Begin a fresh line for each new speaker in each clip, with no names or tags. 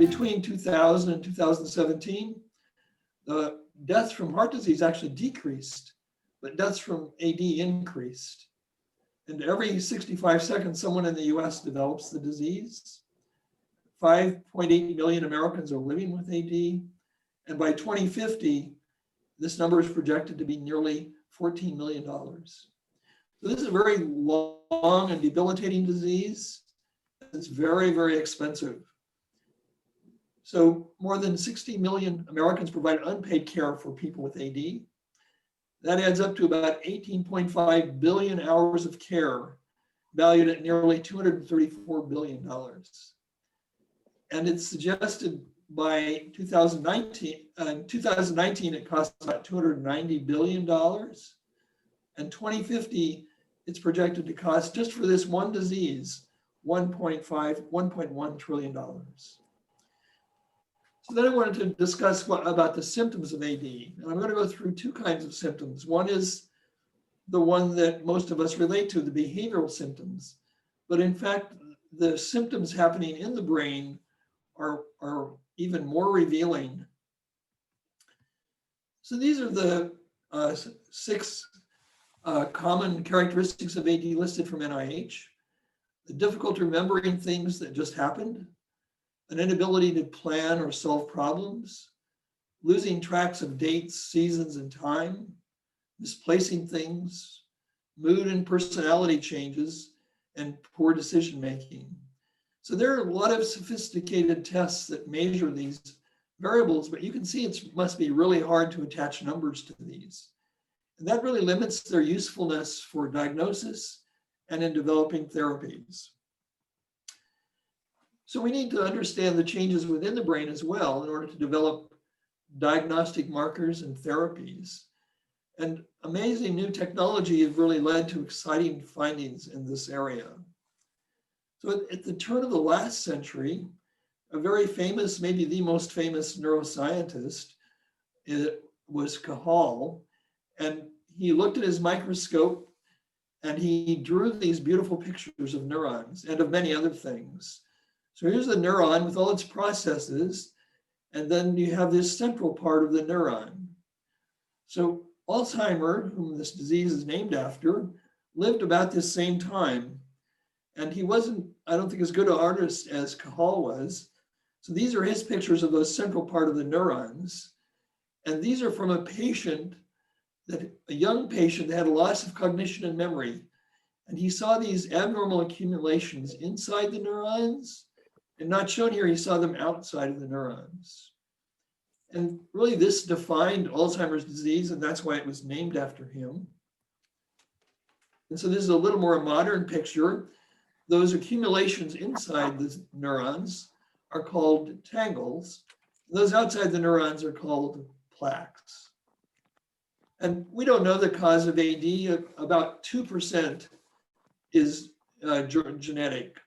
between 2000 and 2017, the deaths from heart disease actually decreased, but deaths from AD increased. And every 65 seconds, someone in the US develops the disease. 5.8 million Americans are living with AD. And by 2050, this number is projected to be nearly $14 million. So this is a very long and debilitating disease. It's very, very expensive. So more than 60 million Americans provide unpaid care for people with AD. That adds up to about 18.5 billion hours of care, valued at nearly $234 billion. And it's suggested by 2019, it costs about $290 billion. And 2050, it's projected to cost, just for this one disease, $1.1 trillion. So then I wanted to discuss about the symptoms of AD. And I'm going to go through two kinds of symptoms. One is the one that most of us relate to, the behavioral symptoms. But in fact, the symptoms happening in the brain are even more revealing. So these are the 6 common characteristics of AD listed from NIH. The difficulty remembering things that just happened, an inability to plan or solve problems, losing tracks of dates, seasons, and time, misplacing things, mood and personality changes, and poor decision-making. So there are a lot of sophisticated tests that measure these variables, but you can see it must be really hard to attach numbers to these. And that really limits their usefulness for diagnosis and in developing therapies. So we need to understand the changes within the brain as well in order to develop diagnostic markers and therapies. And amazing new technology has really led to exciting findings in this area. So at the turn of the last century, a very famous, maybe the most famous neuroscientist, was Cahal, and he looked at his microscope and he drew these beautiful pictures of neurons and of many other things. So here's the neuron with all its processes, and then you have this central part of the neuron. So Alzheimer, whom this disease is named after, lived about this same time. And he wasn't, I don't think, as good an artist as Cahal was. So these are his pictures of those central part of the neurons. And these are from a patient, a young patient that had a loss of cognition and memory. And he saw these abnormal accumulations inside the neurons, and not shown here, he saw them outside of the neurons. And really this defined Alzheimer's disease, and that's why it was named after him. And so this is a little more modern picture. Those accumulations inside the neurons are called tangles. Those outside the neurons are called plaques. And we don't know the cause of AD. About 2% is genetic.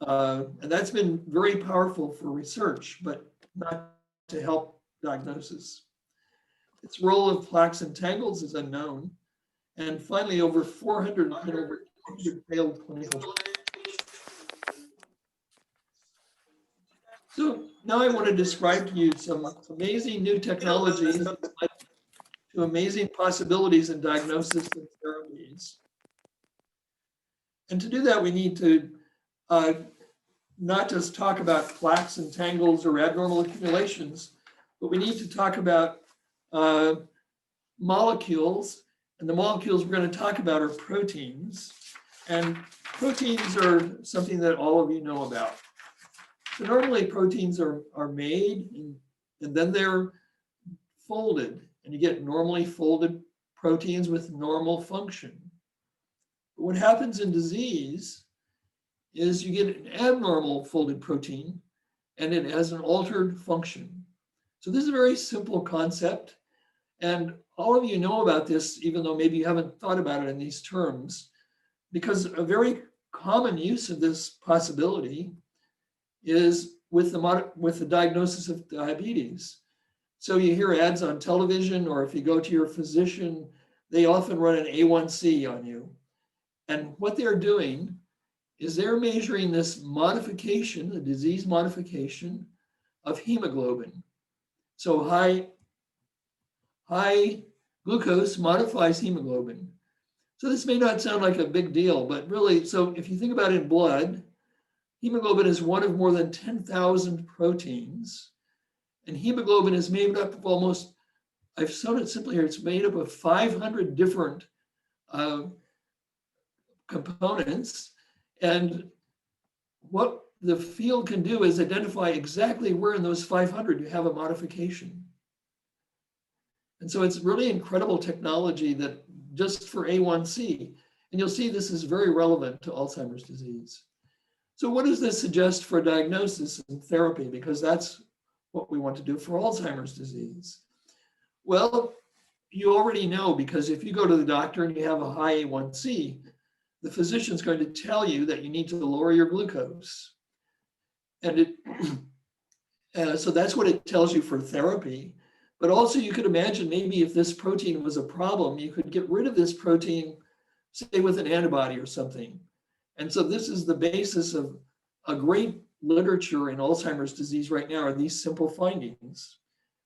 And that's been very powerful for research, but not to help diagnosis. Its role of plaques and tangles is unknown. And finally, over 400 failed clinical trials. So now I want to describe to you some amazing new technologies that led to amazing possibilities in diagnosis and therapies. And to do that, we need to not just talk about plaques and tangles or abnormal accumulations, but we need to talk about molecules. And the molecules we're going to talk about are proteins. And proteins are something that all of you know about. So normally proteins are made and then they're folded, and you get normally folded proteins with normal function. But what happens in disease is you get an abnormal folded protein and it has an altered function. So this is a very simple concept. And all of you know about this, even though maybe you haven't thought about it in these terms, because a very common use of this possibility is with the diagnosis of diabetes. So you hear ads on television, or if you go to your physician, they often run an A1C on you. And what they're doing is they're measuring this modification, the disease modification of hemoglobin. So high glucose modifies hemoglobin. So this may not sound like a big deal, but really, so if you think about it in blood, hemoglobin is one of more than 10,000 proteins. And hemoglobin is made up of almost, I've shown it simply here, it's made up of 500 different components. And what the field can do is identify exactly where in those 500 you have a modification. And so it's really incredible technology that just for A1C, and you'll see this is very relevant to Alzheimer's disease. So what does this suggest for diagnosis and therapy? Because that's what we want to do for Alzheimer's disease. Well, you already know, because if you go to the doctor and you have a high A1C, the physician's going to tell you that you need to lower your glucose. And so that's what it tells you for therapy. But also you could imagine maybe if this protein was a problem, you could get rid of this protein, say with an antibody or something. And so this is the basis of a great literature in Alzheimer's disease right now, are these simple findings.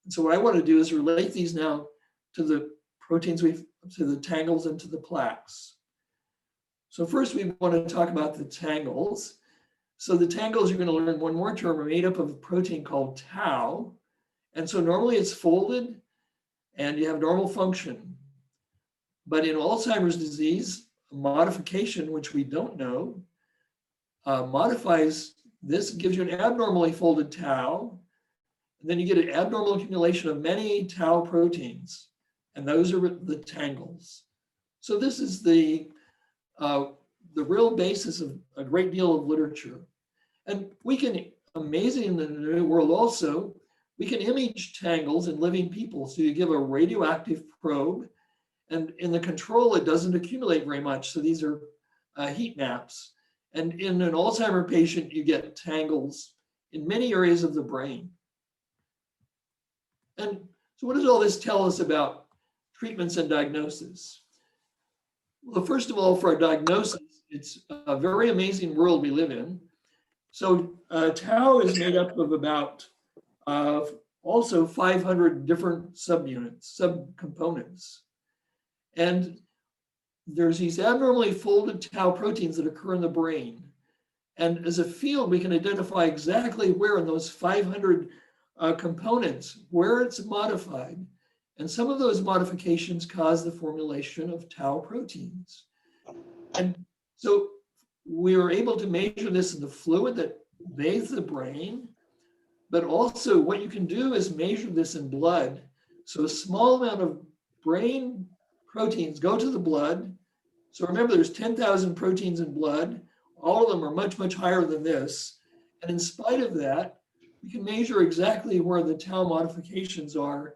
And so what I want to do is relate these now to the proteins, to the tangles and to the plaques. So first we want to talk about the tangles. So the tangles, you're going to learn one more term, are made up of a protein called tau. And so normally it's folded and you have normal function. But in Alzheimer's disease, a modification, which we don't know, modifies this, gives you an abnormally folded tau. And then you get an abnormal accumulation of many tau proteins. And those are the tangles. So this is the real basis of a great deal of literature. And we can, amazing in the new world also, we can image tangles in living people. So you give a radioactive probe, and in the control, it doesn't accumulate very much. So these are heat maps. And in an Alzheimer patient, you get tangles in many areas of the brain. And so what does all this tell us about treatments and diagnosis? Well, first of all, for our diagnosis, it's a very amazing world we live in. So tau is made up of about also 500 different subunits, subcomponents. And there's these abnormally folded tau proteins that occur in the brain. And as a field, we can identify exactly where in those 500 components, where it's modified. And some of those modifications cause the formulation of tau proteins. And so we are able to measure this in the fluid that bathes the brain, but also what you can do is measure this in blood. So a small amount of brain proteins go to the blood. So remember, there's 10,000 proteins in blood. All of them are much, much higher than this. And in spite of that, we can measure exactly where the tau modifications are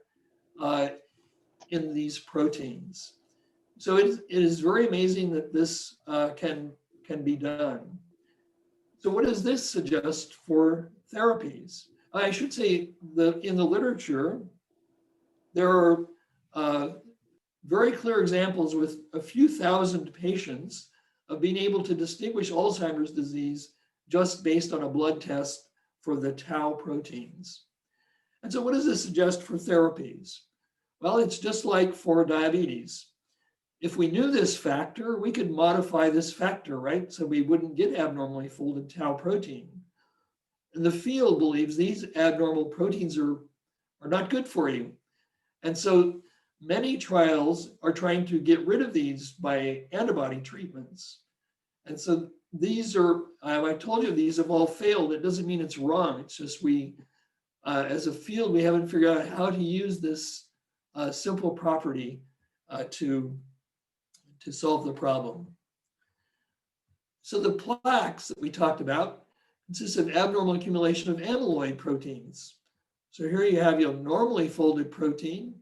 in these proteins. So it is very amazing that this can be done. So what does this suggest for therapies? I should say that in the literature, there are very clear examples with a few thousand patients of being able to distinguish Alzheimer's disease just based on a blood test for the tau proteins. And so what does this suggest for therapies? Well, it's just like for diabetes. If we knew this factor, we could modify this factor, right? So we wouldn't get abnormally folded tau protein. And the field believes these abnormal proteins are not good for you. And so many trials are trying to get rid of these by antibody treatments. And so these are, I told you, these have all failed. It doesn't mean it's wrong. It's just we, as a field, we haven't figured out how to use this simple property to solve the problem. So the plaques that we talked about consist of abnormal accumulation of amyloid proteins. So here you have your normally folded protein,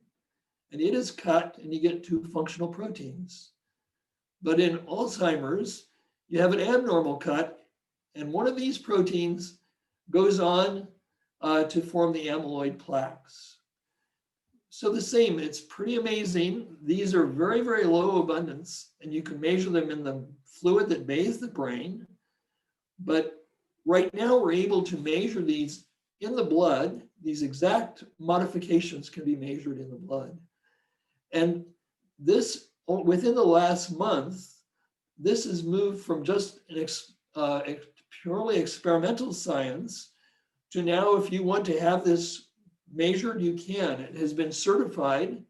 and it is cut, and you get two functional proteins. But in Alzheimer's, you have an abnormal cut, and one of these proteins goes on to form the amyloid plaques. So the same, it's pretty amazing. These are very, very low abundance, and you can measure them in the fluid that bathes the brain. But right now we're able to measure these in the blood. These exact modifications can be measured in the blood. And this, within the last month, this has moved from just an purely experimental science to now, if you want to have this measured, you can. It has been certified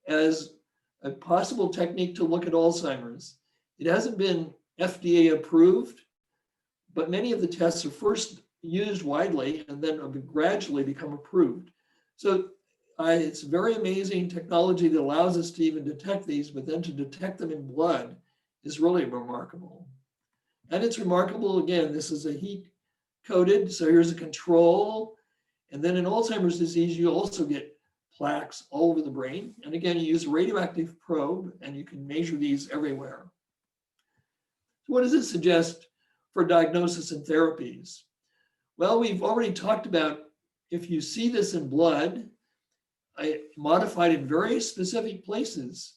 as a possible technique to look at Alzheimer's. It hasn't been FDA approved, but many of the tests are first used widely and then gradually become approved. So it's very amazing technology that allows us to even detect these, but then to detect them in blood is really remarkable. And it's remarkable, again, this is a heat coated, so here's a control. And then in Alzheimer's disease, you also get plaques all over the brain. And again, you use a radioactive probe and you can measure these everywhere. So what does this suggest for diagnosis and therapies? Well, we've already talked about if you see this in blood, modified in very specific places,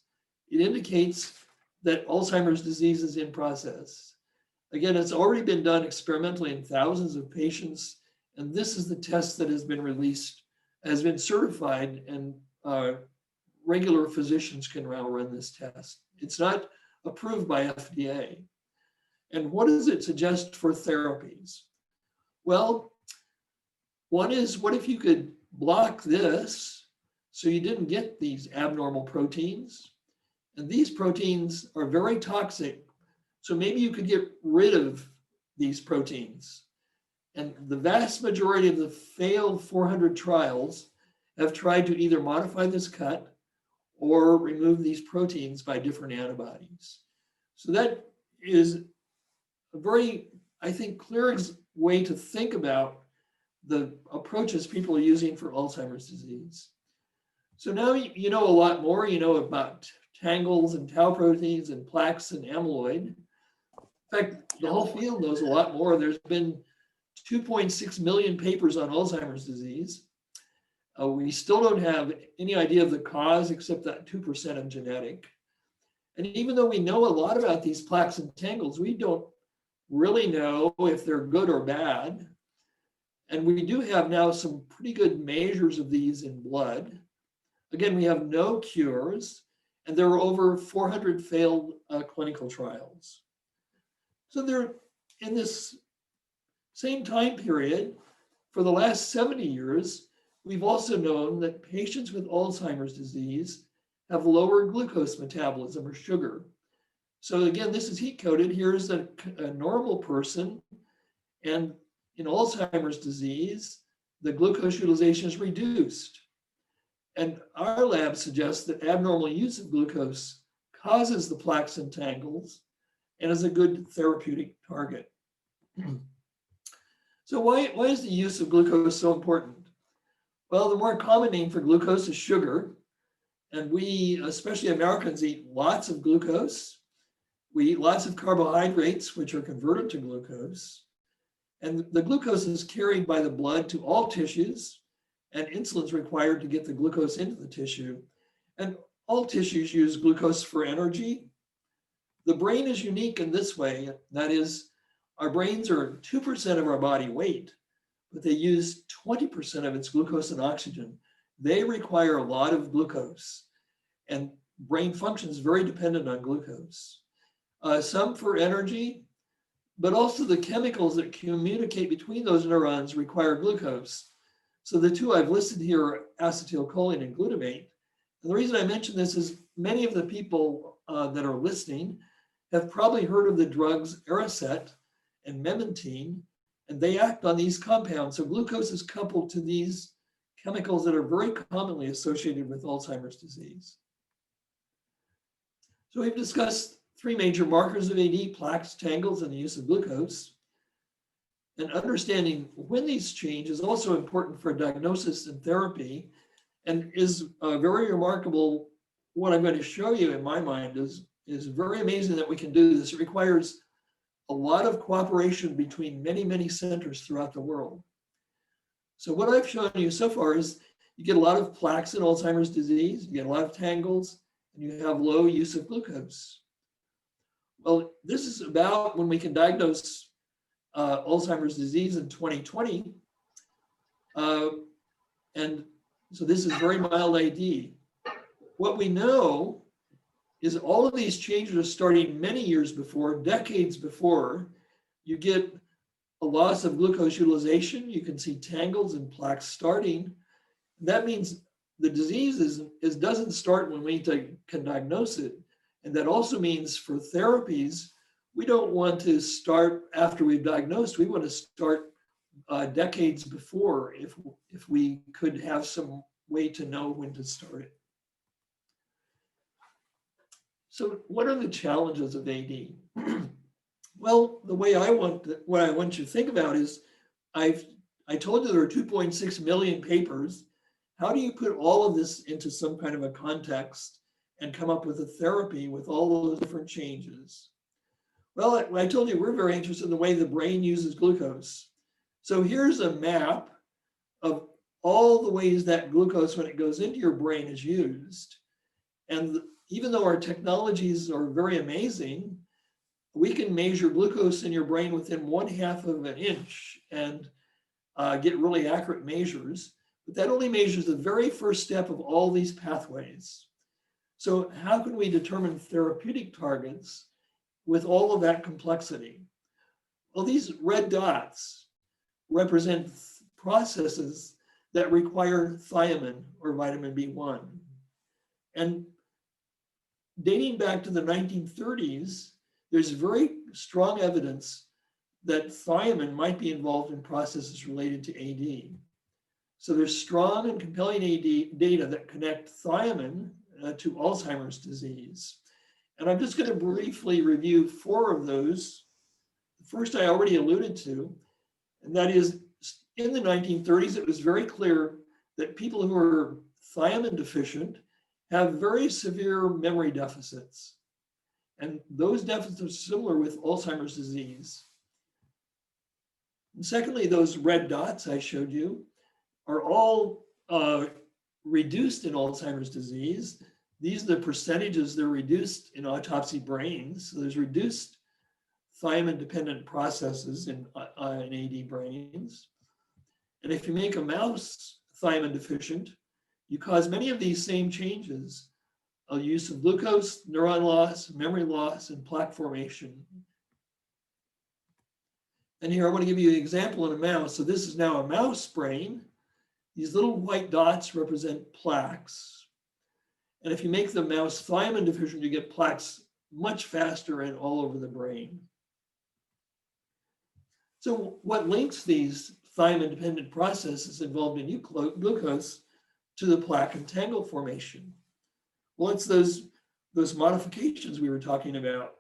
it indicates that Alzheimer's disease is in process. Again, it's already been done experimentally in thousands of patients, and this is the test that has been released, has been certified, and regular physicians can now run this test. It's not approved by FDA. And what does it suggest for therapies? Well, one is, what if you could block this so you didn't get these abnormal proteins? And these proteins are very toxic. So maybe you could get rid of these proteins. And the vast majority of the failed 400 trials have tried to either modify this cut or remove these proteins by different antibodies. So that is a very, I think, clear way to think about the approaches people are using for Alzheimer's disease. So now you know a lot more. You know about tangles and tau proteins and plaques and amyloid. In fact, the whole field knows a lot more. There's been 2.6 million papers on Alzheimer's disease. We still don't have any idea of the cause except that 2% of genetic. And even though we know a lot about these plaques and tangles, we don't really know if they're good or bad. And we do have now some pretty good measures of these in blood. Again, we have no cures, and there are over 400 failed clinical trials. So they're in this same time period, for the last 70 years, we've also known that patients with Alzheimer's disease have lower glucose metabolism or sugar. So again, this is heat coated. Here's a normal person. And in Alzheimer's disease, the glucose utilization is reduced. And our lab suggests that abnormal use of glucose causes the plaques and tangles and is a good therapeutic target. So why is the use of glucose so important? Well, the more common name for glucose is sugar. And we, especially Americans, eat lots of glucose. We eat lots of carbohydrates, which are converted to glucose. And the glucose is carried by the blood to all tissues, and insulin is required to get the glucose into the tissue. And all tissues use glucose for energy. The brain is unique in this way. That is, our brains are 2% of our body weight, but they use 20% of its glucose and oxygen. They require a lot of glucose, and brain function is very dependent on glucose. Some for energy, but also the chemicals that communicate between those neurons require glucose. So the two I've listed here are acetylcholine and glutamate. And the reason I mention this is many of the people that are listening have probably heard of the drugs Aricet and memantine, and they act on these compounds. So glucose is coupled to these chemicals that are very commonly associated with Alzheimer's disease. So we've discussed three major markers of AD: plaques, tangles, and the use of glucose. And understanding when these change is also important for diagnosis and therapy, and is very remarkable. What I'm going to show you, in my mind, is very amazing that we can do this. It requires a lot of cooperation between many, many centers throughout the world. So what I've shown you so far is you get a lot of plaques in Alzheimer's disease, you get a lot of tangles, and you have low use of glucose. Well, this is about when we can diagnose Alzheimer's disease in 2020. And so this is very mild AD. What we know is all of these changes are starting many years before, decades before. You get a loss of glucose utilization. You can see tangles and plaques starting. That means the disease doesn't start when we can diagnose it. And that also means for therapies, we don't want to start after we've diagnosed. We want to start decades before if we could have some way to know when to start it. So what are the challenges of AD? Well, the way what I want you to think about is, I told you there are 2.6 million papers. How do you put all of this into some kind of a context and come up with a therapy with all those different changes? Well, I told you we're very interested in the way the brain uses glucose. So here's a map of all the ways that glucose, when it goes into your brain, is used. And even though our technologies are very amazing, we can measure glucose in your brain within 1/2 of an inch and get really accurate measures. But that only measures the very first step of all these pathways. So how can we determine therapeutic targets with all of that complexity? Well, these red dots represent processes that require thiamine or vitamin B1. And dating back to the 1930s, there's very strong evidence that thiamine might be involved in processes related to AD. So there's strong and compelling AD data that connect thiamine to Alzheimer's disease. And I'm just going to briefly review 4 of those. The first I already alluded to, and that is, in the 1930s, it was very clear that people who are thiamine deficient have very severe memory deficits. And those deficits are similar with Alzheimer's disease. And secondly, those red dots I showed you are all reduced in Alzheimer's disease. These are the percentages that are reduced in autopsy brains. So there's reduced thiamine-dependent processes in AD brains. And if you make a mouse thiamine deficient, you cause many of these same changes: use of glucose, neuron loss, memory loss, and plaque formation. And here I want to give you an example in a mouse. So this is now a mouse brain. These little white dots represent plaques. And if you make the mouse thiamine deficient, you get plaques much faster and all over the brain. So what links these thiamine-dependent processes involved in glucose to the plaque and tangle formation? Well, it's those modifications we were talking about.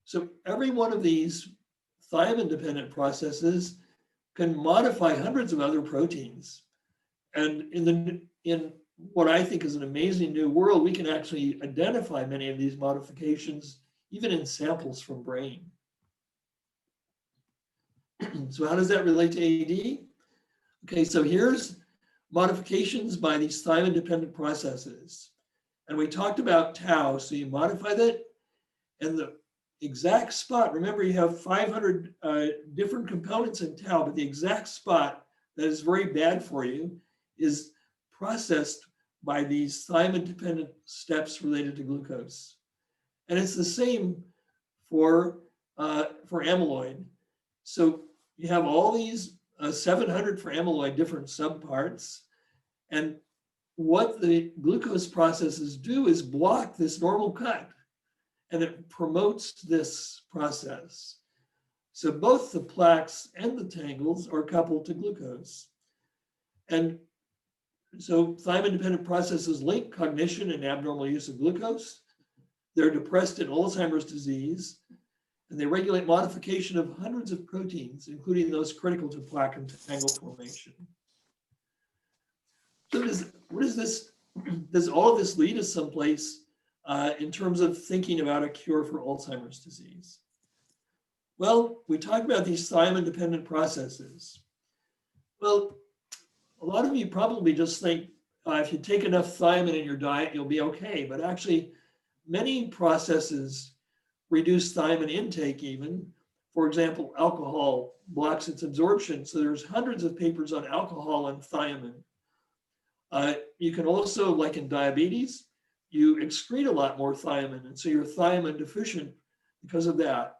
So every one of these thiamine-dependent processes can modify hundreds of other proteins. And in what I think is an amazing new world, we can actually identify many of these modifications, even in samples from brain. So how does that relate to AD? Okay, so here's modifications by these thiamine-dependent processes. And we talked about tau, so you modify that, and the exact spot, remember you have 500 different components in tau, but the exact spot that is very bad for you is processed by these thiamine-dependent steps related to glucose. And it's the same for amyloid. So you have all these 700 for amyloid different subparts, and what the glucose processes do is block this normal cut, and it promotes this process. So both the plaques and the tangles are coupled to glucose. And so thiamine-dependent processes link cognition and abnormal use of glucose. They're depressed in Alzheimer's disease, and they regulate modification of hundreds of proteins, including those critical to plaque and tangle formation. So does all of this lead us someplace in terms of thinking about a cure for Alzheimer's disease? Well, we talked about these thiamine-dependent processes. Well, a lot of you probably just think if you take enough thiamine in your diet, you'll be okay. But actually, many processes reduce thiamine intake even. For example, alcohol blocks its absorption. So there's hundreds of papers on alcohol and thiamine. You can also, like in diabetes, you excrete a lot more thiamine. And so you're thiamine deficient because of that.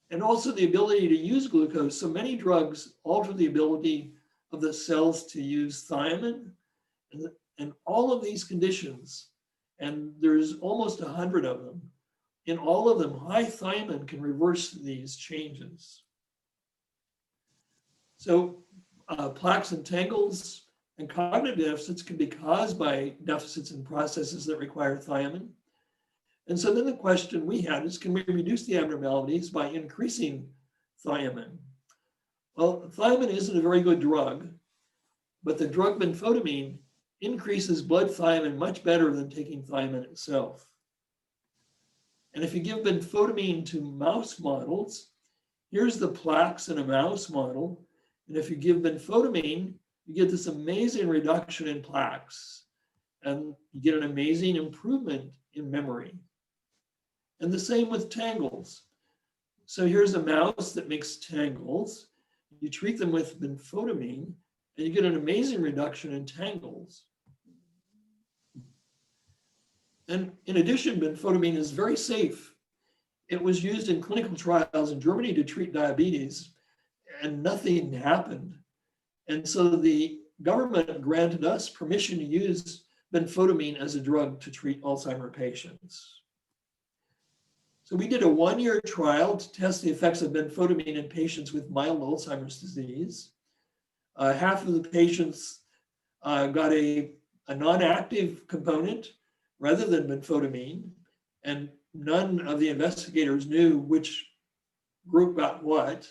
And also the ability to use glucose. So many drugs alter the ability of the cells to use thiamine. And all of these conditions, and there's almost 100 of them, in all of them, high thiamine can reverse these changes. So plaques and tangles and cognitive deficits can be caused by deficits in processes that require thiamine. And so then the question we had is, can we reduce the abnormalities by increasing thiamine? Well, thiamine isn't a very good drug, but the drug benfotiamine increases blood thiamine much better than taking thiamine itself. And if you give benfotiamine to mouse models, here's the plaques in a mouse model. And if you give benfotiamine, you get this amazing reduction in plaques, and you get an amazing improvement in memory. And the same with tangles. So here's a mouse that makes tangles. You treat them with benfotiamine, and you get an amazing reduction in tangles. And in addition, benfotiamine is very safe. It was used in clinical trials in Germany to treat diabetes, and nothing happened. And so the government granted us permission to use benfotiamine as a drug to treat Alzheimer's patients. So we did a 1-year trial to test the effects of benfotiamine in patients with mild Alzheimer's disease. Half of the patients got a non-active component rather than benfotiamine, and none of the investigators knew which group got what.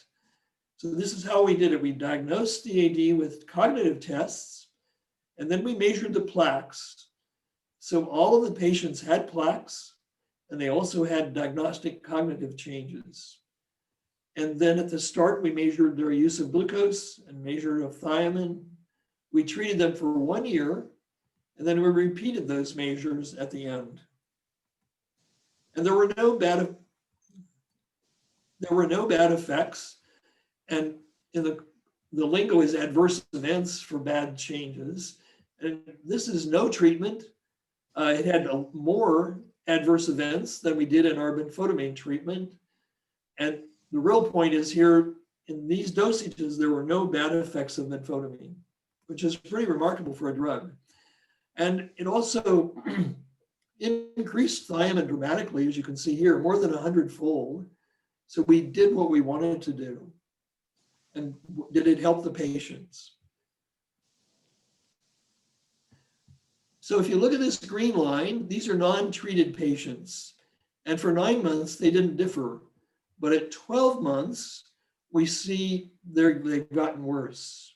So this is how we did it. We diagnosed the AD with cognitive tests, and then we measured the plaques. So all of the patients had plaques, and they also had diagnostic cognitive changes. And then at the start, we measured their use of glucose and measured of thiamine. We treated them for 1 year, and then we repeated those measures at the end. And there were no bad effects. And in the lingo is adverse events for bad changes. And this is no treatment. It had more adverse events than we did in our benfotiamine treatment. And the real point is here, in these dosages, there were no bad effects of benfotiamine, which is pretty remarkable for a drug. And it also increased thiamine dramatically, as you can see here, more than 100-fold. So we did what we wanted to do. And did it help the patients? So if you look at this green line, these are non-treated patients. And for 9 months, they didn't differ. But at 12 months, we see they've gotten worse.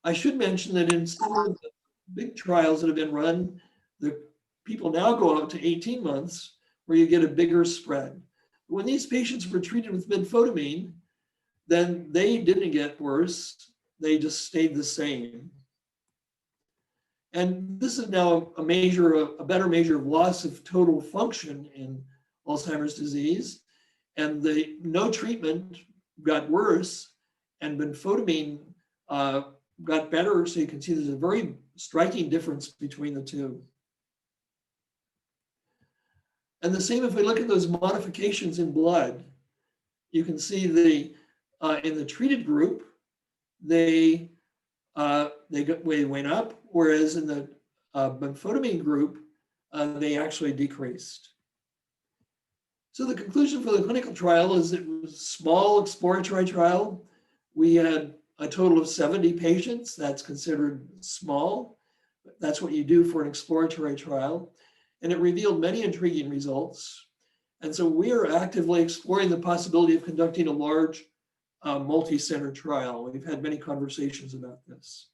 I should mention that in some of the big trials that have been run, the people now go out to 18 months where you get a bigger spread. When these patients were treated with benfotiamine, then they didn't get worse. They just stayed the same. And this is now a better measure of loss of total function in Alzheimer's disease. And the no treatment got worse, and benfotiamine got better. So you can see there's a very striking difference between the two. And the same if we look at those modifications in blood, you can see in the treated group, they went up, whereas in the benfotiamine group, they actually decreased. So the conclusion for the clinical trial is it was a small exploratory trial. We had a total of 70 patients. That's considered small. That's what you do for an exploratory trial. And it revealed many intriguing results. And so we are actively exploring the possibility of conducting a large multi-center trial. We've had many conversations about this.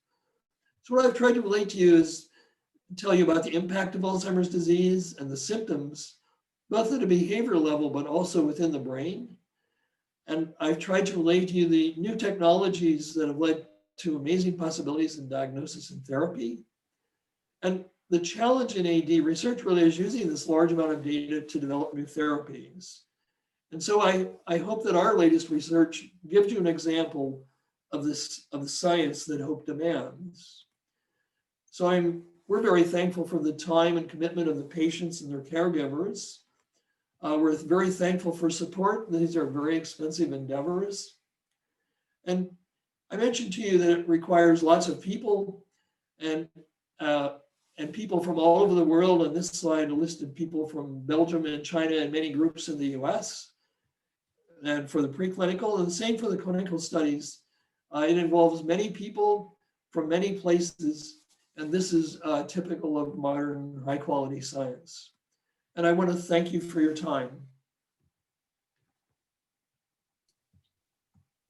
So what I've tried to relate to you is tell you about the impact of Alzheimer's disease and the symptoms, both at a behavioral level, but also within the brain. And I've tried to relate to you the new technologies that have led to amazing possibilities in diagnosis and therapy. And the challenge in AD research really is using this large amount of data to develop new therapies. And so I hope that our latest research gives you an example of this, of the science that hope demands. So we're very thankful for the time and commitment of the patients and their caregivers. We're very thankful for support. These are very expensive endeavors. And I mentioned to you that it requires lots of people and people from all over the world. On this slide, listed people from Belgium and China and many groups in the US. And for the preclinical, and the same for the clinical studies. It involves many people from many places, and this is typical of modern high quality science. And I want to thank you for your time.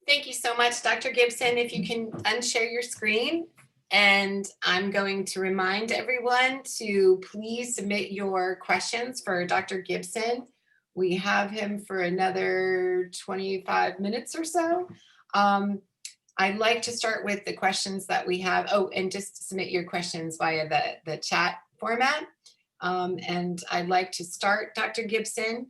Thank you so much, Dr. Gibson. If you can unshare your screen, and I'm going to remind everyone to please submit your questions for Dr. Gibson. We have him for another 25 minutes or so. I'd like to start with the questions that we have. Oh, and just submit your questions via the chat format. And I'd like to start, Dr. Gibson.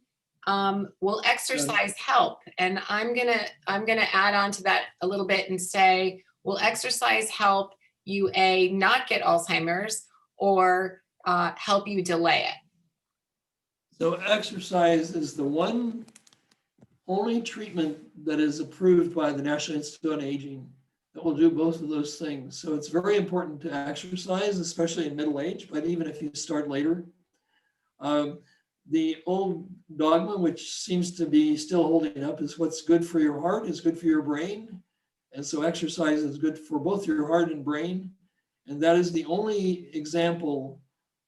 Will exercise help? And I'm gonna add on to that a little bit and say, will exercise help you not get Alzheimer's, or help you delay it?
So exercise is the only treatment that is approved by the National Institute on Aging that will do both of those things. So it's very important to exercise, especially in middle age, but even if you start later. The old dogma, which seems to be still holding up, is what's good for your heart is good for your brain. And so exercise is good for both your heart and brain. And that is the only example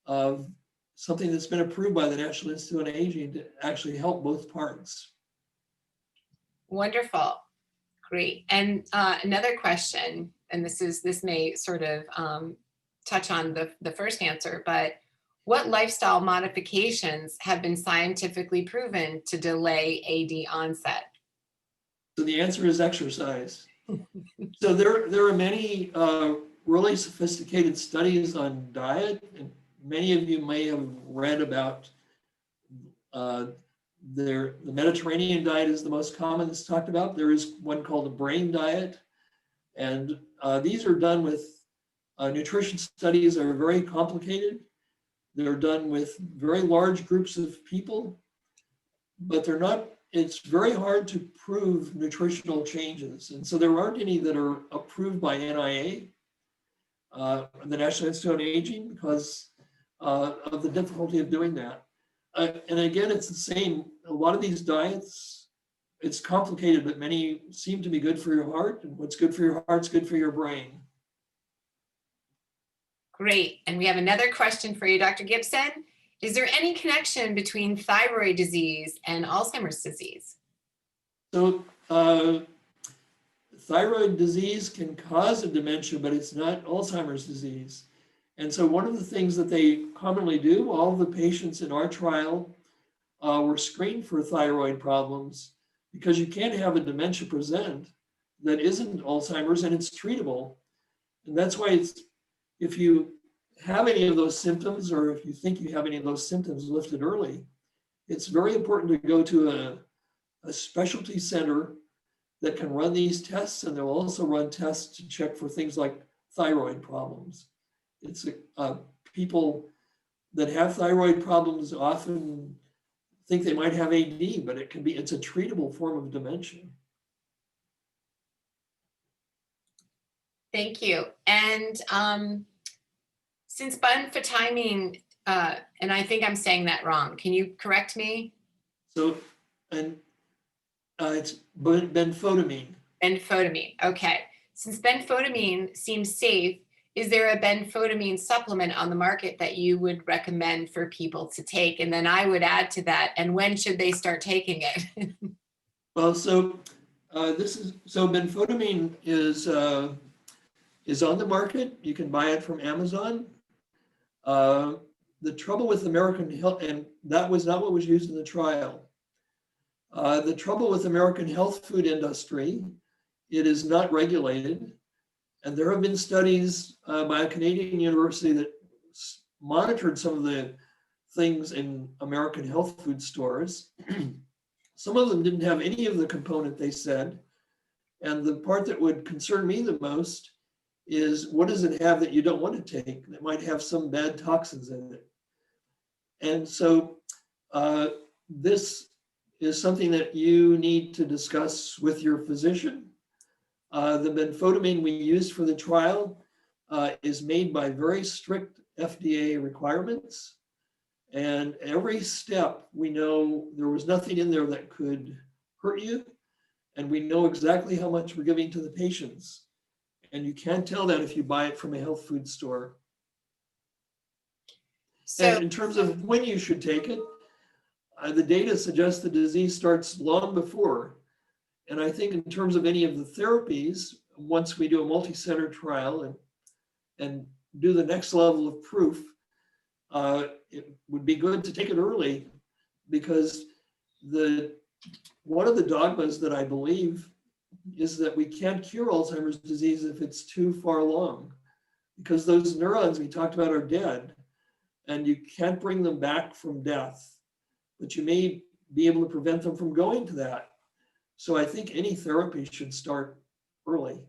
of something that's been approved by the National Institute on Aging to actually help both parts.
Wonderful. Great. And another question, and this may sort of touch on the first answer, but what lifestyle modifications have been scientifically proven to delay AD onset?
So the answer is exercise. So there are many really sophisticated studies on diet, and many of you may have read about the Mediterranean diet is the most common that's talked about. There is one called the brain diet, and these are done with nutrition studies that are very complicated. They're done with very large groups of people, but it's very hard to prove nutritional changes. And so there aren't any that are approved by NIA, the National Institute on Aging, because of the difficulty of doing that. And again, it's the same. A lot of these diets, it's complicated, but many seem to be good for your heart. And what's good for your heart's good for your brain.
Great. And we have another question for you, Dr. Gibson. Is there any connection between thyroid disease and Alzheimer's disease?
So thyroid disease can cause a dementia, but it's not Alzheimer's disease. And so one of the things that they commonly do, all of the patients in our trial were screened for thyroid problems, because you can't have a dementia present that isn't Alzheimer's, and it's treatable. And that's why if you have any of those symptoms, or if you think you have any of those symptoms lifted early, it's very important to go to a specialty center that can run these tests, and they'll also run tests to check for things like thyroid problems. It's people that have thyroid problems often think they might have AD, but it's a treatable form of dementia.
Thank you. And since photamine, and I think I'm saying that wrong, can you correct me?
So, and it's benphotamine.
Benphotamine, okay. Since benphotamine seems safe, is there a benphotamine supplement on the market that you would recommend for people to take? And then I would add to that, and when should they start taking it?
Well, so benphotamine is on the market. You can buy it from Amazon. The trouble with American health, and that was not what was used in the trial. The trouble with American health food industry, it is not regulated. And there have been studies by a Canadian university that monitored some of the things in American health food stores. Some of them didn't have any of the component they said. And the part that would concern me the most is, what does it have that you don't want to take that might have some bad toxins in it? And so this is something that you need to discuss with your physician. The benfotiamine we used for the trial is made by very strict FDA requirements. And every step, we know there was nothing in there that could hurt you. And we know exactly how much we're giving to the patients. And you can't tell that if you buy it from a health food store.
So,
And in terms of when you should take it, the data suggests the disease starts long before. And I think in terms of any of the therapies, once we do a multi-center trial and do the next level of proof, it would be good to take it early, because one of the dogmas that I believe is that we can't cure Alzheimer's disease if it's too far along, because those neurons we talked about are dead, and you can't bring them back from death, but you may be able to prevent them from going to that. So I think any therapy should start early.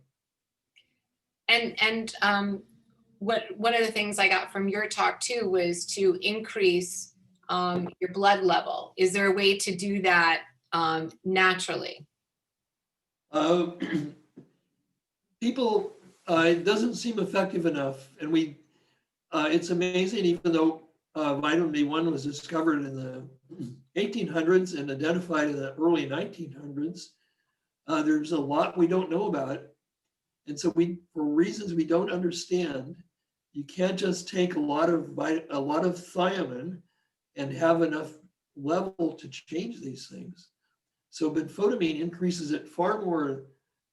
and one of the things I got from your talk too was to increase your blood level. Is there a way to do that naturally?
People, it doesn't seem effective enough, and it's amazing, even though vitamin B1 was discovered in the 1800s and identified in the early 1900s, there's a lot we don't know about it. And so for reasons we don't understand, you can't just take a lot of thiamine and have enough level to change these things. So benfotiamine increases it far more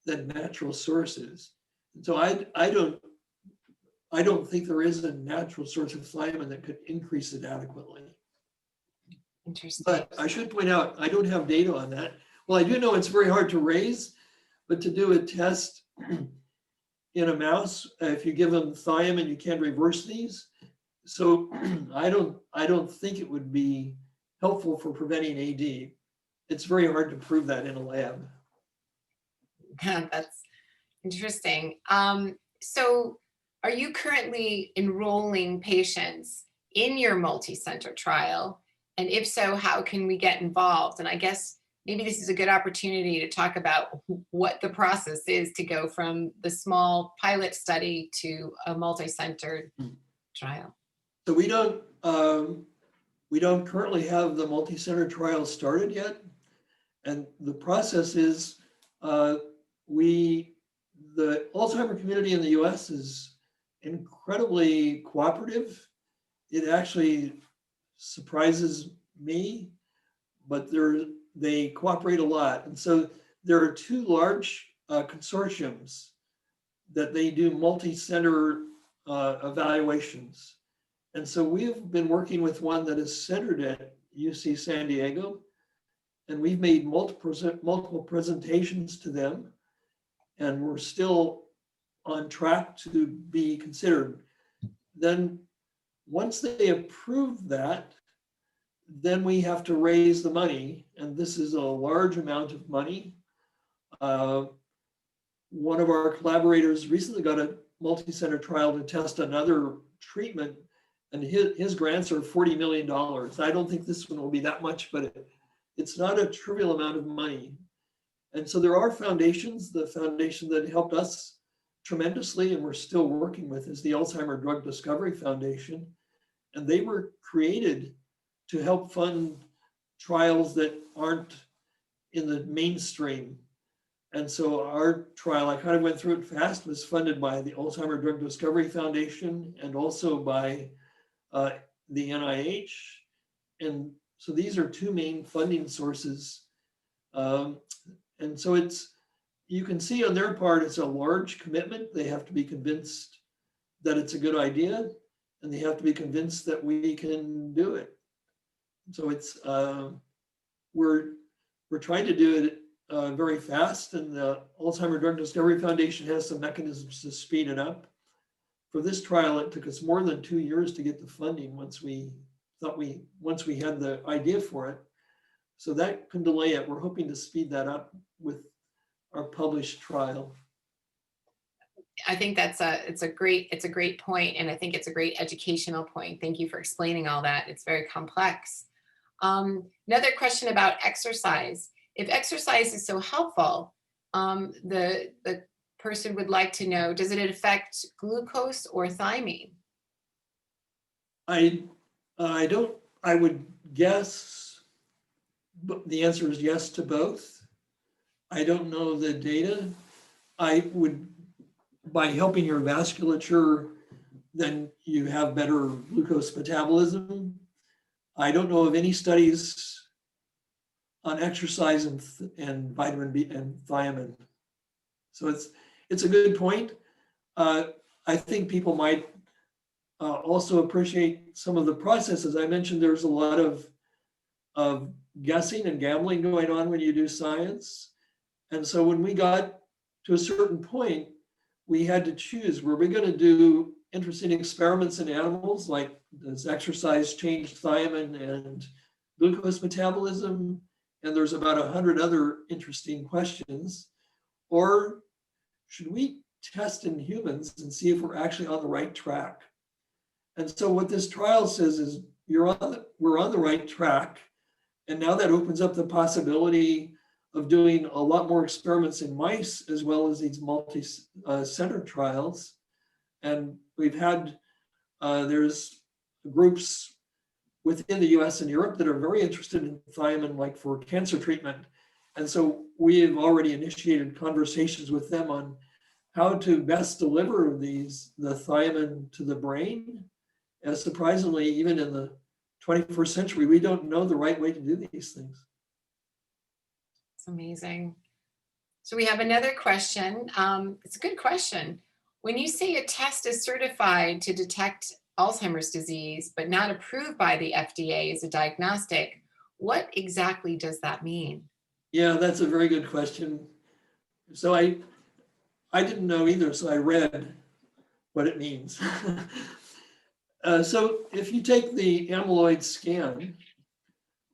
than natural sources. And so I don't think there is a natural source of thiamine that could increase it adequately.
Interesting.
But I should point out, I don't have data on that. Well, I do know it's very hard to raise, but to do a test in a mouse, if you give them thiamine, you can't reverse these. So I don't think it would be helpful for preventing AD. It's very hard to prove that in a lab.
That's interesting. So are you currently enrolling patients in your multi-center trial? And if so, how can we get involved? And I guess maybe this is a good opportunity to talk about what the process is to go from the small pilot study to a multi-center trial.
So we don't currently have the multi-center trial started yet. And the process is the Alzheimer community in the US is incredibly cooperative. It actually surprises me, but they cooperate a lot. And so there are two large consortiums that they do multi-center evaluations. And so we've been working with one that is centered at UC San Diego, and we've made multiple presentations to them, and we're still on track to be considered. Then once they approve that, then we have to raise the money, and this is a large amount of money. One of our collaborators recently got a multi-center trial to test another treatment, and his grants are $40 million. I don't think this one will be that much, but it's not a trivial amount of money. And so there are foundations. The foundation that helped us tremendously and we're still working with is the Alzheimer Drug Discovery Foundation. And they were created to help fund trials that aren't in the mainstream. And so our trial, I kind of went through it fast, was funded by the Alzheimer Drug Discovery Foundation and also by the NIH. And so these are two main funding sources. And so you can see on their part, it's a large commitment. They have to be convinced that it's a good idea, and they have to be convinced that we can do it. So we're trying to do it very fast, and the Alzheimer Drug Discovery Foundation has some mechanisms to speed it up. For this trial, it took us more than 2 years to get the funding once we had the idea for it. So that can delay it. We're hoping to speed that up with our published trial.
I think it's a great point, and I think it's a great educational point. Thank you for explaining all that. It's very complex. Another question about exercise. If exercise is so helpful, the person would like to know, does it affect glucose or thiamine?
I don't, I would guess, but the answer is yes to both. I don't know the data. I would, by helping your vasculature, then you have better glucose metabolism. I don't know of any studies on exercise and vitamin B and thiamine. So it's a good point. I think people might also appreciate some of the processes. I mentioned there's a lot of guessing and gambling going on when you do science. And so when we got to a certain point, we had to choose, were we going to do interesting experiments in animals, like does exercise change thiamine and glucose metabolism? And there's about 100 other interesting questions. Or should we test in humans and see if we're actually on the right track? And so what this trial says is we're on the right track. And now that opens up the possibility of doing a lot more experiments in mice, as well as these multi-center trials. And we've had, there's groups within the US and Europe that are very interested in thiamine, like for cancer treatment. And so we have already initiated conversations with them on how to best deliver the thiamine to the brain. And surprisingly, even in the 21st century, we don't know the right way to do these things.
It's amazing. So we have another question. It's a good question. When you say a test is certified to detect Alzheimer's disease, but not approved by the FDA as a diagnostic, what exactly does that mean?
Yeah, that's a very good question. So I didn't know either, so I read what it means. So if you take the amyloid scan,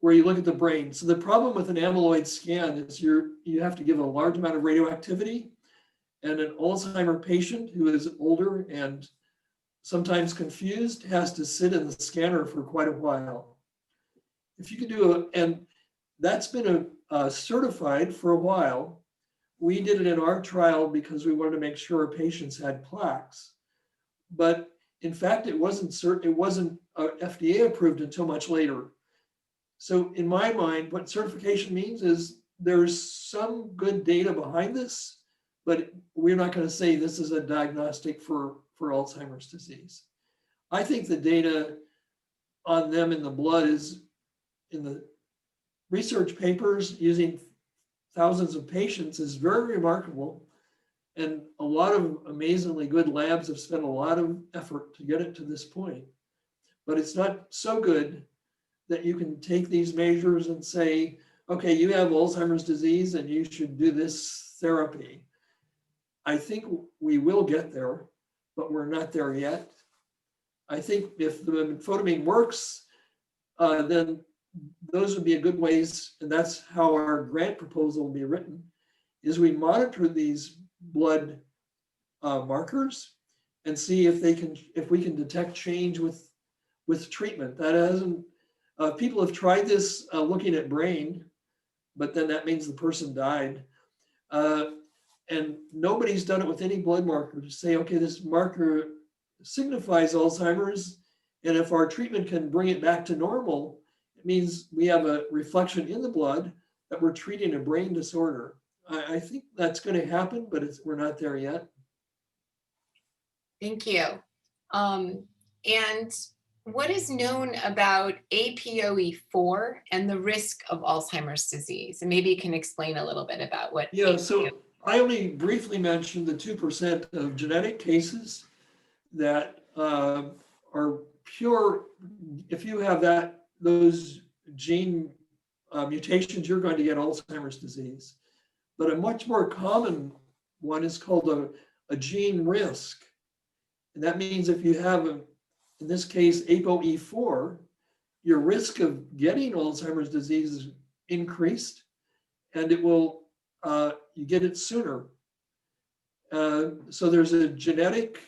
where you look at the brain, so the problem with an amyloid scan is you have to give a large amount of radioactivity, and an Alzheimer patient who is older and sometimes confused has to sit in the scanner for quite a while. If you could do and that's been certified for a while. We did it in our trial because we wanted to make sure our patients had plaques. But in fact, it wasn't FDA approved until much later. So in my mind, what certification means is there's some good data behind this, but we're not going to say this is a diagnostic for Alzheimer's disease. I think the data on them in the blood is in the research papers using thousands of patients is very remarkable. And a lot of amazingly good labs have spent a lot of effort to get it to this point. But it's not so good that you can take these measures and say, okay, you have Alzheimer's disease and you should do this therapy. I think we will get there, but we're not there yet. I think if the photamine works, then those would be a good ways, and that's how our grant proposal will be written, is we monitor these blood markers and see if we can detect change with treatment. That hasn't, people have tried this looking at brain, but then that means the person died. And nobody's done it with any blood marker to say, okay, this marker signifies Alzheimer's, and if our treatment can bring it back to normal, it means we have a reflection in the blood that we're treating a brain disorder. I think that's going to happen, but we're not there yet.
Thank you. And what is known about APOE4 and the risk of Alzheimer's disease? And maybe you can explain a little bit about what.
Yeah, so I only briefly mentioned the 2% of genetic cases that are pure. If you have those gene mutations, you're going to get Alzheimer's disease. But a much more common one is called a gene risk. And that means if you have, in this case, APOE4, your risk of getting Alzheimer's disease increased, and it will, you get it sooner. So there's a genetic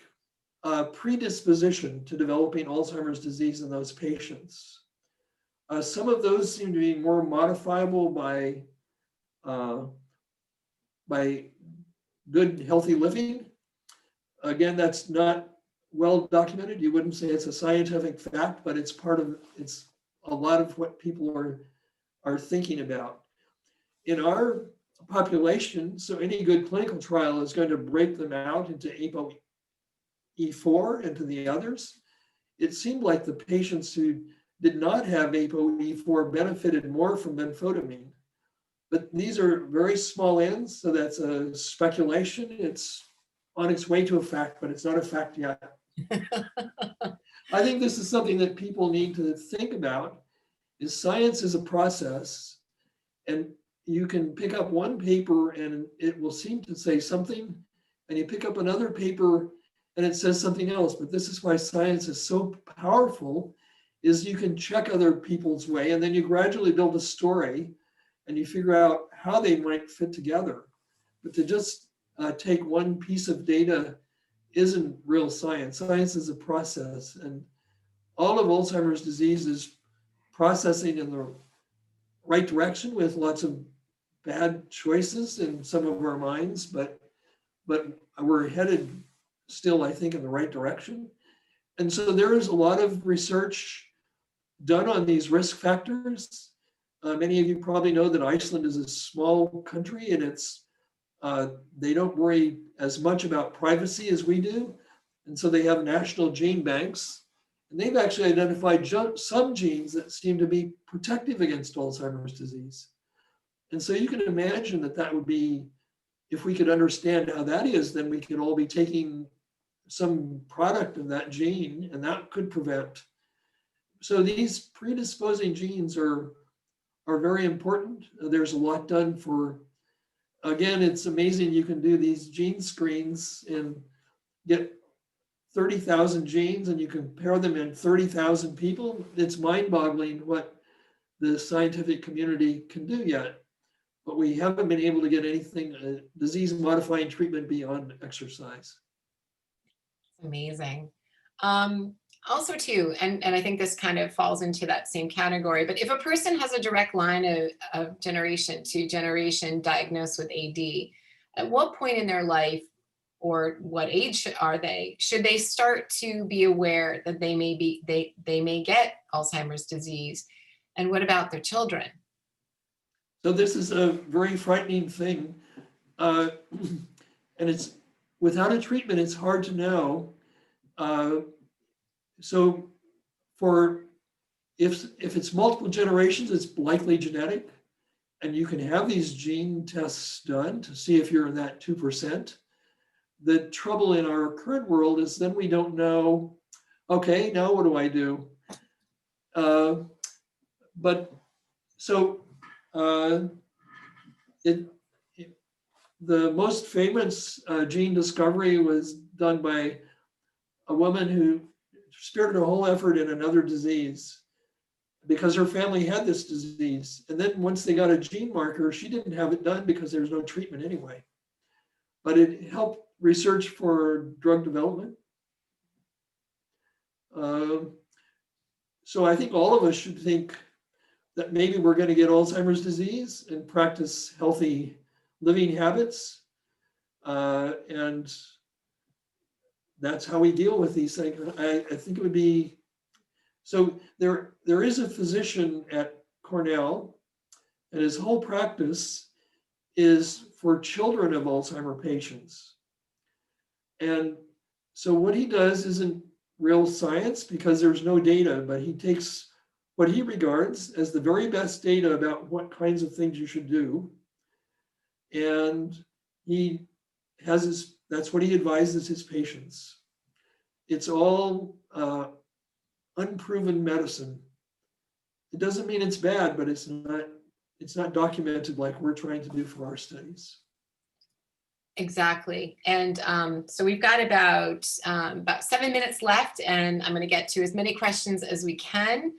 predisposition to developing Alzheimer's disease in those patients. Some of those seem to be more modifiable by good, healthy living. Again, that's not well documented. You wouldn't say it's a scientific fact, but it's a lot of what people are thinking about. In our population, so any good clinical trial is going to break them out into ApoE4 and to the others. It seemed like the patients who did not have ApoE4 benefited more from Photamine. But these are very small ends, so that's a speculation. It's on its way to a fact, but it's not a fact yet. I think this is something that people need to think about, is science is a process, and you can pick up one paper and it will seem to say something, and you pick up another paper and it says something else. But this is why science is so powerful, is you can check other people's way, and then you gradually build a story and you figure out how they might fit together. But to just take one piece of data isn't real science. Science is a process, and all of Alzheimer's disease is processing in the right direction with lots of bad choices in some of our minds, but we're headed still, I think, in the right direction. And so there is a lot of research done on these risk factors. Many of you probably know that Iceland is a small country, and they don't worry as much about privacy as we do. And so they have national gene banks, and they've actually identified some genes that seem to be protective against Alzheimer's disease. And so you can imagine that would be, if we could understand how that is, then we could all be taking some product of that gene, and that could prevent. So these predisposing genes are very important. There's a lot done for, again, it's amazing you can do these gene screens and get 30,000 genes and you compare them in 30,000 people. It's mind-boggling what the scientific community can do yet, but we haven't been able to get anything, disease-modifying treatment beyond exercise.
Amazing. Also too, and I think this kind of falls into that same category, but if a person has a direct line of generation to generation diagnosed with AD, at what point in their life or what age are they, should they start to be aware that they may get Alzheimer's disease? And what about their children?
So this is a very frightening thing. And it's, without a treatment, it's hard to know. So if it's multiple generations, it's likely genetic, and you can have these gene tests done to see if you're in that 2%. The trouble in our current world is then we don't know, okay, now what do I do? The most famous gene discovery was done by a woman who spared her whole effort in another disease because her family had this disease. And then once they got a gene marker, she didn't have it done because there was no treatment anyway. But it helped research for drug development. So I think all of us should think that maybe we're going to get Alzheimer's disease and practice healthy living habits. And that's how we deal with these things. I think it would be, so there is a physician at Cornell, and his whole practice is for children of Alzheimer patients. And so what he does isn't real science because there's no data, but he takes what he regards as the very best data about what kinds of things you should do. And he has that's what he advises his patients. It's all unproven medicine. It doesn't mean it's bad, but it's not documented like we're trying to do for our studies.
Exactly. And so we've got about 7 minutes left, and I'm going to get to as many questions as we can.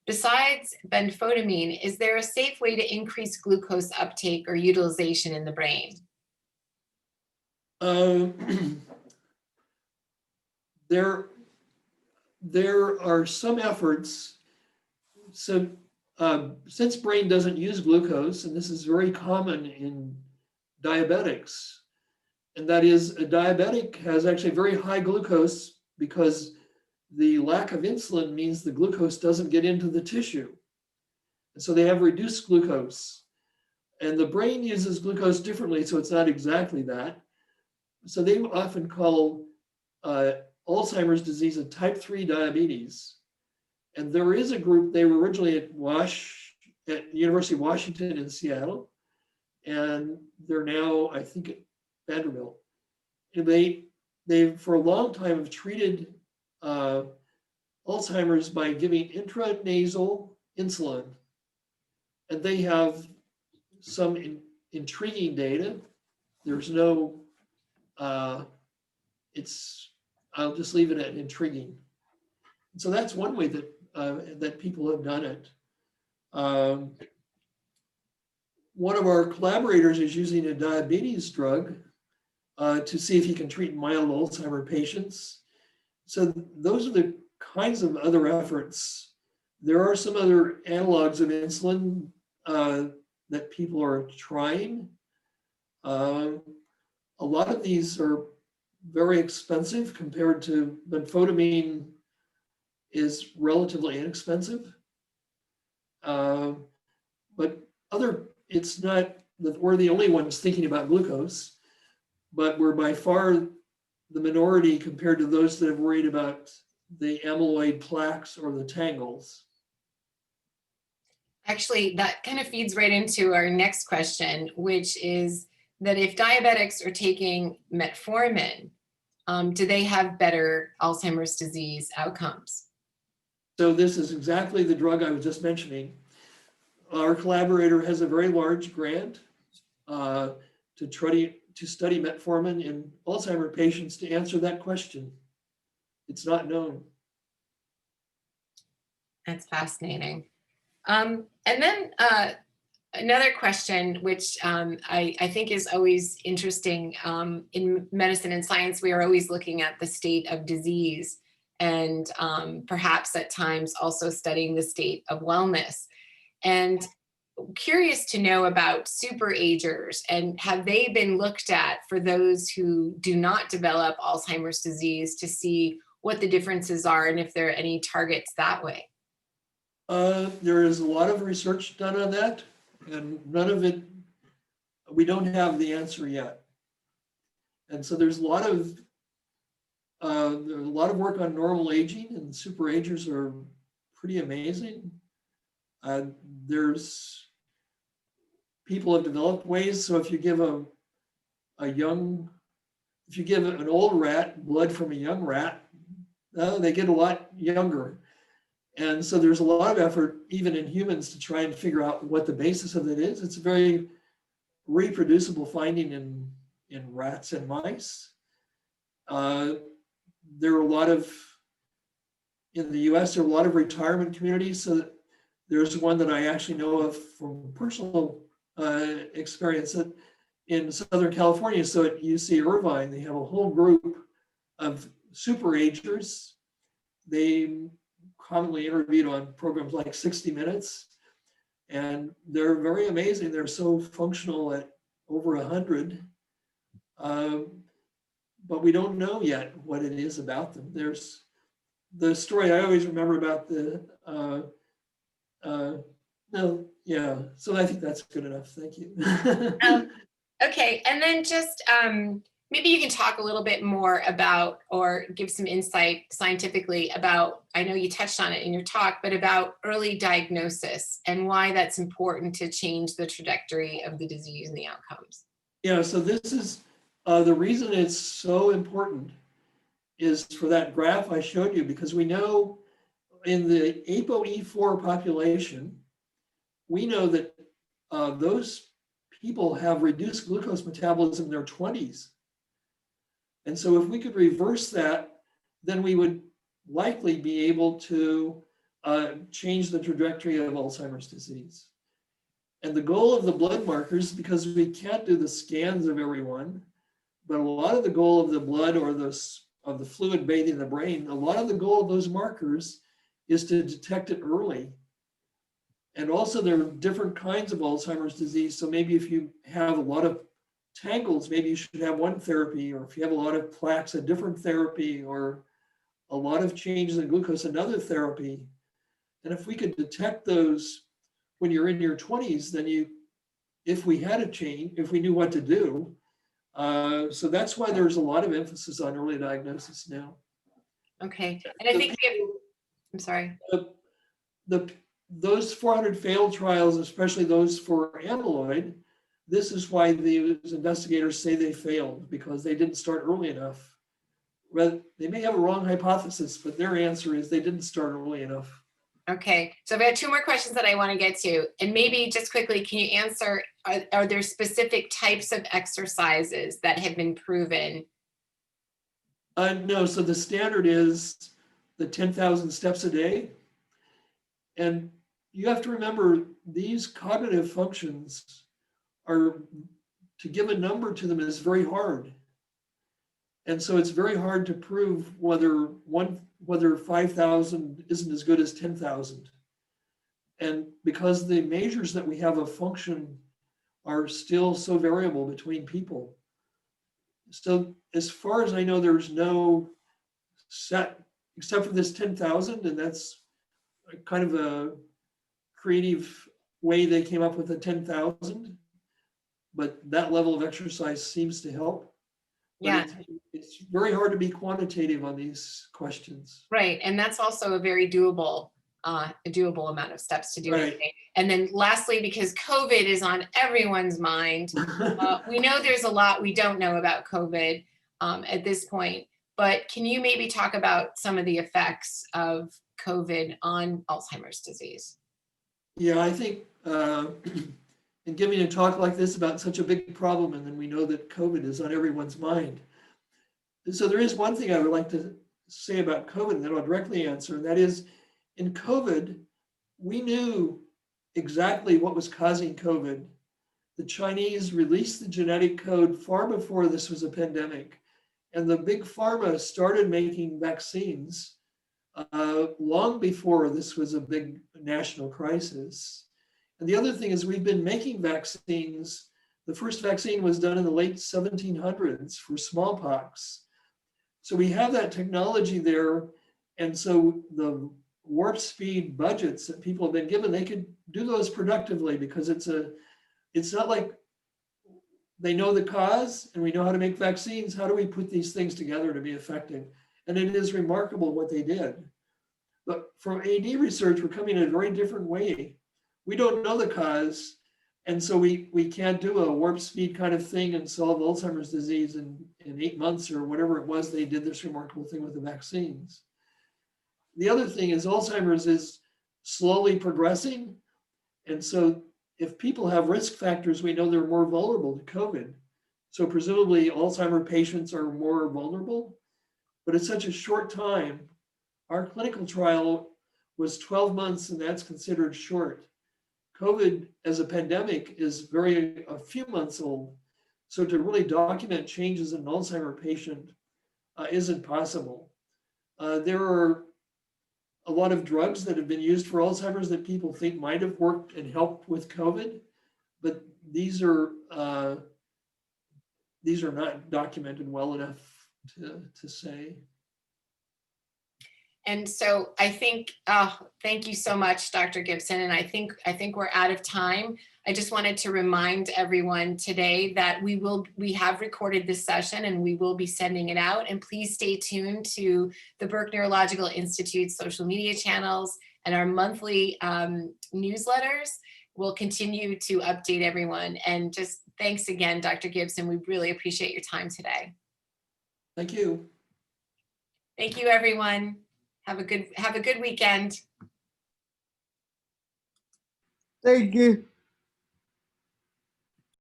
Besides benfotiamine, is there a safe way to increase glucose uptake or utilization in the brain?
There are some efforts. So since brain doesn't use glucose, and this is very common in diabetics, and that is a diabetic has actually very high glucose because the lack of insulin means the glucose doesn't get into the tissue. And so they have reduced glucose. And the brain uses glucose differently, so it's not exactly that. So they often call Alzheimer's disease a type 3 diabetes. And there is a group, they were originally at the University of Washington in Seattle, and they're now, I think, at Vanderbilt. And they for a long time have treated Alzheimer's by giving intranasal insulin. And they have some intriguing data. There's no, I'll just leave it at intriguing. So that's one way that people have done it. One of our collaborators is using a diabetes drug to see if he can treat mild Alzheimer's patients. So those are the kinds of other efforts. There are some other analogs of insulin that people are trying. A lot of these are very expensive compared to benfotiamine is relatively inexpensive. But it's not that we're the only ones thinking about glucose, but we're by far the minority compared to those that have worried about the amyloid plaques or the tangles.
Actually, that kind of feeds right into our next question, which is that if diabetics are taking metformin, do they have better Alzheimer's disease outcomes?
So this is exactly the drug I was just mentioning. Our collaborator has a very large grant to study metformin in Alzheimer's patients to answer that question. It's not known.
That's fascinating. And then another question, which I think is always interesting in medicine and science, we are always looking at the state of disease and perhaps at times also studying the state of wellness. And curious to know about superagers, and have they been looked at for those who do not develop Alzheimer's disease to see what the differences are and if there are any targets that way?
There is a lot of research done on that, and none of it, we don't have the answer yet. And so there's a lot of work on normal aging, and superagers are pretty amazing. People have developed ways. So if you give an old rat blood from a young rat, they get a lot younger. And so there's a lot of effort, even in humans, to try and figure out what the basis of it is. It's a very reproducible finding in rats and mice. In the US, there are a lot of retirement communities. So there's one that I actually know of from personal experience that in Southern California. So at UC Irvine, they have a whole group of superagers. They commonly interviewed on programs like 60 Minutes, and they're very amazing. They're so functional at over 100, but we don't know yet what it is about them. There's the story I always remember about so I think that's good enough. Thank you.
Okay, and then just maybe you can talk a little bit more about, or give some insight scientifically about, I know you touched on it in your talk, but about early diagnosis and why that's important to change the trajectory of the disease and the outcomes.
Yeah, so this is the reason it's so important is for that graph I showed you, because we know in the ApoE4 population, we know that those people have reduced glucose metabolism in their 20s. And so if we could reverse that, then we would likely be able to change the trajectory of Alzheimer's disease. And the goal of the blood markers, because we can't do the scans of everyone, but a lot of the goal of the blood or of the fluid bathing the brain, a lot of the goal of those markers is to detect it early. And also there are different kinds of Alzheimer's disease. So maybe if you have a lot of tangles, maybe you should have one therapy, or if you have a lot of plaques, a different therapy, or a lot of changes in glucose, another therapy. And if we could detect those when you're in your 20s, then if we had a change, if we knew what to do. So that's why there's a lot of emphasis on early diagnosis now.
Okay, and I think I'm sorry.
Those 400 failed trials, especially those for amyloid, this is why these investigators say they failed, because they didn't start early enough. They may have a wrong hypothesis, but their answer is they didn't start early enough.
Okay, so I've got two more questions that I want to get to. And maybe just quickly, can you answer, are there specific types of exercises that have been proven?
No, so the standard is the 10,000 steps a day. And you have to remember, these cognitive functions are, to give a number to them is very hard. And so it's very hard to prove whether 5,000 isn't as good as 10,000. And because the measures that we have of function are still so variable between people. So as far as I know, there's no set, except for this 10,000, and that's kind of a creative way they came up with the 10,000. But that level of exercise seems to help.
Yeah.
It's very hard to be quantitative on these questions.
Right, and that's also a very doable amount of steps to do.
Right.
And then lastly, because COVID is on everyone's mind, we know there's a lot we don't know about COVID at this point, but can you maybe talk about some of the effects of COVID on Alzheimer's disease?
Yeah, I think in giving a talk like this about such a big problem, and then we know that COVID is on everyone's mind. So there is one thing I would like to say about COVID that I'll directly answer, and that is, in COVID, we knew exactly what was causing COVID. The Chinese released the genetic code far before this was a pandemic, and the big pharma started making vaccines long before this was a big national crisis. And the other thing is, we've been making vaccines. The first vaccine was done in the late 1700s for smallpox. So we have that technology there. And so the warp speed budgets that people have been given, they could do those productively, because it's not like they know the cause and we know how to make vaccines. How do we put these things together to be effective? And it is remarkable what they did. But for AD research, we're coming in a very different way. We don't know the cause, and so we can't do a warp speed kind of thing and solve Alzheimer's disease in 8 months or whatever it was they did this remarkable thing with the vaccines. The other thing is, Alzheimer's is slowly progressing, and so if people have risk factors, we know they're more vulnerable to COVID. So presumably Alzheimer's patients are more vulnerable, but it's such a short time. Our clinical trial was 12 months, and that's considered short. COVID as a pandemic is a few months old. So to really document changes in an Alzheimer's patient isn't possible. There are a lot of drugs that have been used for Alzheimer's that people think might have worked and helped with COVID, but these are not documented well enough to say.
And so I think, thank you so much, Dr. Gibson. And I think we're out of time. I just wanted to remind everyone today that we have recorded this session and we will be sending it out. And please stay tuned to the Burke Neurological Institute's social media channels and our monthly newsletters. We'll continue to update everyone. And just thanks again, Dr. Gibson. We really appreciate your time today.
Thank you.
Thank you, everyone. Have a good weekend.
Thank you.